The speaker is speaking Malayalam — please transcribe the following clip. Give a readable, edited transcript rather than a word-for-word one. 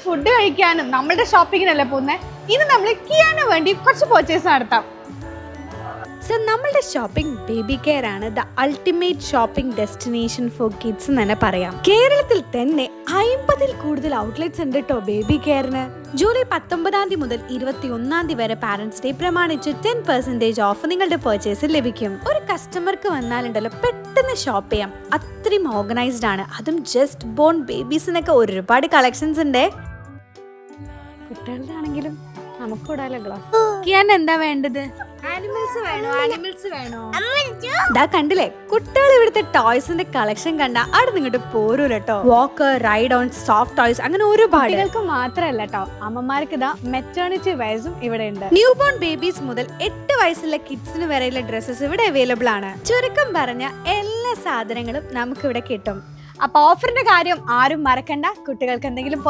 ഫുഡ് കഴിക്കാനും നമ്മളുടെ ഷോപ്പിങ്ങിനല്ലേ പോകുന്നത്. ഇന്ന് നമ്മൾ കിയാന് വേണ്ടി കുറച്ച് പർച്ചേസ് നടത്താം. സോ നമ്മളുടെ ഷോപ്പിംഗ് ബേബി കെയർ ആണ് the ultimate shopping destination for kids എന്ന് തന്നെ പറയാം. കേരളത്തിൽ തന്നെ 50-ൽ കൂടുതൽ ഔട്ട്ലെറ്റ്സ് ഉണ്ട് കേട്ടോ ബേബി കെയറിന്. ജൂലൈ 19 മുതൽ 21 വരെ പാരന്റ്സ് ഡേ പ്രമാണിച്ച് 10% ഓഫ് നിങ്ങളുടെ പർച്ചേസിൽ ലഭിക്കും. ഒരു കസ്റ്റമർക്ക് വന്നാലുണ്ടല്ലോ പെട്ടെന്ന് ഷോപ്പ് ചെയ്യാം. അത്രയും ഓർഗനൈസ്ഡ് ആണ്. അതും ജസ്റ്റ് ബോൺ ബേബീസിനൊക്കെ ഒരുപാട് കളക്ഷൻസ് ഉണ്ട്. കുട്ടികളുടെ ആണെങ്കിലും നമുക്ക് ഇടാലോ ഗ്ലാസ്. കിയാൻ എന്താ വേണ്ടത്? ആനിമൽസ് വേണോ? ദാ കണ്ടില്ലേ, കുട്ടികൾ ഇവിടുത്തെ ടോയ്സിന്റെ കളക്ഷൻ കണ്ട അവിടെ നിങ്ങോട്ട് പോരൂല കേട്ടോ. Walker, ride on, soft toys, അങ്ങനെ ഒരുപാട്. കുട്ടികൾക്ക് മാത്രല്ല കേട്ടോ, അമ്മമാർക്ക് ഇതാ മെറ്റേണിറ്റി വയസ്സും ഇവിടെ ഉണ്ട്. ന്യൂ ബോൺ ബേബീസ് മുതൽ 8 വയസ്സുള്ള കിഡ്സിന് വരെയുള്ള ഡ്രസ്സസ് ഇവിടെ അവൈലബിൾ ആണ്. ചുരുക്കം പറഞ്ഞ എല്ലാ സാധനങ്ങളും നമുക്ക് ഇവിടെ കിട്ടും. അപ്പൊ ഓഫറിന്റെ കാര്യം ആരും മറക്കണ്ട. കുട്ടികൾക്ക് എന്തെങ്കിലും